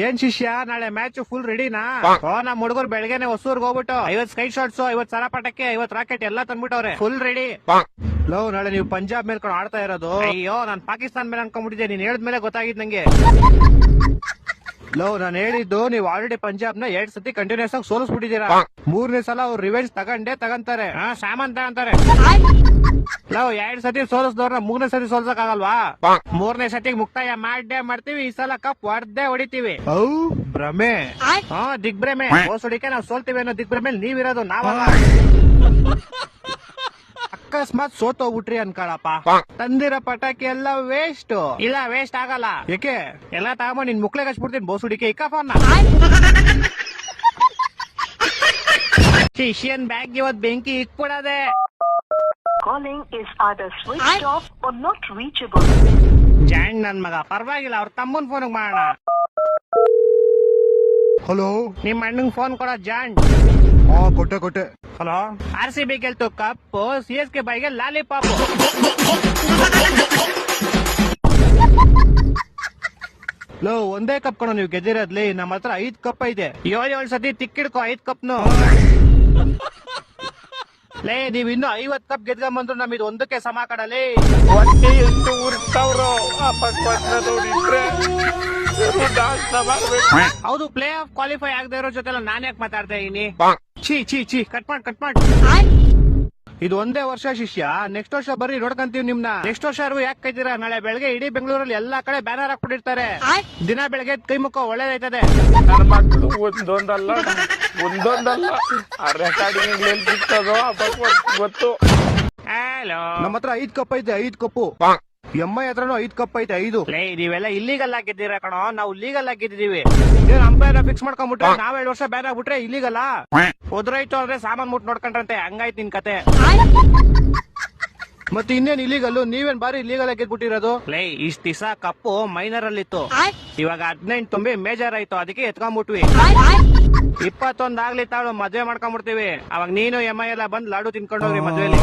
ಏನ್ ಶಿಷ್ಯ ನಾಳೆ ಮ್ಯಾಚ್ ಫುಲ್ ರೆಡಿನಾ? ನಮ್ ಹುಡುಗರು ಬೆಳಗ್ಗೆನೆ ಹೊಸೂರ್ಗ್ ಹೋಗ್ಬಿಟ್ಟು 50 ಸ್ಕೈ ಶಾಟ್ಸ್, 50 ಸರ ಪಟಕ್ಕೆ, 50 ರಾಕೆಟ್ ಎಲ್ಲಾ ತಂದ್ಬಿಟ್ಟವ್ರೆ. Full ready. ಲವ್, ನಾಳೆ ನೀವು ಪಂಜಾಬ್ ಮೇಲ್ಕೊಂಡು ಆಡ್ತಾ ಇರೋದು. ಅಯ್ಯೋ, ನಾನ್ ಪಾಕಿಸ್ತಾನ ಮೇಲೆ ಅನ್ಕೊಂಡ್ಬಿಟ್ಟಿದ್ದೆ. ನೀನ್ ಹೇಳಿದ್ಮೇಲೆ ಗೊತ್ತಾಗಿದ್ ನಂಗೆ. ಲವ್, ನಾನು ಹೇಳಿದ್ದು ನೀವು ಆಲ್ರೆಡಿ ಪಂಜಾಬ್ ನ 2 ಸತಿ ಕಂಟಿನ್ಯೂಸ್ ಆಗಿ ಸೋಲಿಸ್ಬಿಟ್ಟಿದ್ದೀರಾ. 3ನೇ ಸಲ ಅವ್ರು ರಿವೆಂಜ್ ತಗಂತಾರೆ. ಸಾಮಾನ್ ತಗಂತಾರೆ. ಲವ್, 2 ಸತಿ ಸೋಲಿಸಿದವ್ರನ್ನ 3ನೇ ಸತಿ ಸೋಲ್ಸಕ್ ಆಗಲ್ವಾ? 3ನೇ ಸತಿಗೆ ಮುಕ್ತಾಯ ಮಾಡ್ತೀವಿ. ಈ ಸಲ ಕಪ್ ಹೊಡೆದಿವಿ. ಭ್ರಮೆ. ದಿಗ್ಭ್ರಮೆ. ಹೊಡಿಕೆ ನಾವು ಸೋಲ್ತೀವಿ ಅನ್ನೋ ದಿಗ್ಭ್ರಮೆ ನೀವಿರೋದು. ನಾವಲ್ಲ. ಅಕಸ್ಮಾತ್ ಸೋತೋಗ್ಬಿಟ್ರಿ ಅನ್ಕೊಳಪ್ಪ, ತಂದಿರೋ ಪಟಾಕಿ ಎಲ್ಲ ವೇಸ್ಟ್. ಇಲ್ಲ, ವೇಸ್ಟ್ ಆಗಲ್ಲ. ಯಾಕೆ? ಎಲ್ಲ ತಗೊಂಡ್ ನಿನ್ ಮುಕ್ಳೆಗೆ ಹಚ್ಬಿಡ್ತೀನಿ ಬೋಸುಡಿಕೆ. ಇಕ್ಕಫೋನ್ ಶಿಷ್ಯನ್ ಬ್ಯಾಗ್ ಇವತ್ ಬೆಂಕಿ ಇಕ್ಬಿಡದೆ. Calling is either switched off or not reachable. ಜಾಂಡ್ ನನ್ ಮಗ, ಪರವಾಗಿಲ್ಲ, ಅವ್ರ ತಮ್ಮನ್ ಫೋನ್ ಮಾಡೋಣ. ಹಲೋ, ನಿಮ್ ಅಣ್ಣಂಗ್ ಫೋನ್ ಕೊಡ ಜಾಂಡ್. ಕೊಟ್ಟೆ. ಹಲೋ, RCB ಗೆಲ್ತು ಕಪ್, CSK ಬೈಗೆ ಲಾಲಿಪಾಪ್. ಲೋ, ಒಂದೇ ಕಪ್ ಕಣೋ ನೀವು ಗೆದ್ದಿರೋದ್ಲಿ. ನಮ್ಮ ಹತ್ರ 5 ಕಪ್ ಐತೆ. 7 ಸತಿ ತಿಕ್ಕಿಡ್ಕೊ 5 ಕಪ್ನು. ಲೇ, ನೀವ್ ಇನ್ನು 50 ಕಪ್ ಗೆದ್ಕೊಂಬಂದ್ರು ನಮ್ ಇದು ಒಂದಕ್ಕೆ ಸಮ ಕಡಲಿ. ಹೌದು, ಪ್ಲೇ ಆಫ್ ಕ್ವಾಲಿಫೈ ಆಗದೆ ಇರೋ ಜೊತೆ ನಾನ್ ಯಾಕೆ ಮಾತಾಡ್ತಾ ಇದೀನಿ? ಚೀ ಕಟ್ ಮಾಡಿ. ಇದು ಒಂದೇ ವರ್ಷ ಶಿಷ್ಯ. ನೆಕ್ಸ್ಟ್ ವರ್ಷ ಬರ್ರಿ, ನೋಡ್ಕಂತೀವಿ ನಿಮ್ನ. ನೆಕ್ಸ್ಟ್ ವರ್ಷ ಯಾಕೆ ಕೈತೀರಾ? ನಾಳೆ ಬೆಳಗ್ಗೆ ಇಡೀ ಬೆಂಗಳೂರಲ್ಲಿ ಎಲ್ಲಾ ಕಡೆ ಬ್ಯಾನರ್ ಹಾಕ್ಬಿಟ್ಟಿರ್ತಾರೆ. ದಿನ ಬೆಳಗ್ಗೆ ಕೈ ಮುಖ ಒಳ್ಳೇದೈತದೆ. ನನ್ನ ಮಕ್ಕಳು ಒಂದೊಂದಲ್ಲ ರೆಕಾರ್ಡಿಂಗ್ ಎಲ್ಲಿ ಸಿಗ್ತದೋ ಗೊತ್ತು. ನಮ್ಮ ಹತ್ರ 5 ಕಪ್ ಐತೆ. 5 ಕಪ್ಪು. ಎಮ್ಮೈ ಹತ್ರನು 5 ಕಪ್ ಐತೆ. 5. ನೀವೆಲ್ಲ ಇಲ್ಲಿಗಲ್ ಆಗಿದ್ದೀರಾ ಕಣೋ. ನಾವು ಲೀಗಲ್ ಆಗಿದ್ದೀವಿ. ಅಂಪೈರ್ ಫಿಕ್ಸ್ ಮಾಡ್ಕೊಂಡ್ಬಿಟ್ರೆ ನಾವ್ 2 ವರ್ಷ ಬ್ಯಾನ್ ಆಗ್ಬಿಟ್ರೆ ಇಲ್ಲಿಗಲ್ಲ. ಹೋದ್ರಾಯ್ತು ಅಂದ್ರೆ ಸಾಮಾನ್ ಮುಟ್ ನೋಡ್ಕೊಂಡ್ರಂತೆ. ಹಂಗಾಯ್ತು ನಿನ್ ಕತೆ. ಮತ್ತೆ ಇನ್ನೇನ್ ಇಲ್ಲಿಗಲ್ಲು? ನೀವೇನ್ ಬಾರಿ ಇಲ್ಲಿಗಲ್ ಗೆದ್ಬಿಟ್ಟಿರೋದು? ಇಷ್ಟ ದಿವಸ ಕಪ್ಪು ಮೈನರ್ ಅಲ್ಲಿತ್ತು. ಇವಾಗ 18 ತುಂಬಿ ಮೇಜರ್ ಆಯ್ತು. ಅದಕ್ಕೆ ಎತ್ಕೊಂಡ್ಬಿಟ್ವಿ. 21 ಆಗ್ಲಿ ತಾಳು, ಮದ್ವೆ ಮಾಡ್ಕೊಂಡ್ಬಿಡ್ತೀವಿ. ಅವಾಗ ನೀನು MI ಎಲ್ಲ ಬಂದ್ ಲಾಡು ತಿನ್ಕೊಂಡೋಗ್ರಿ ಮದ್ವೆಲಿ.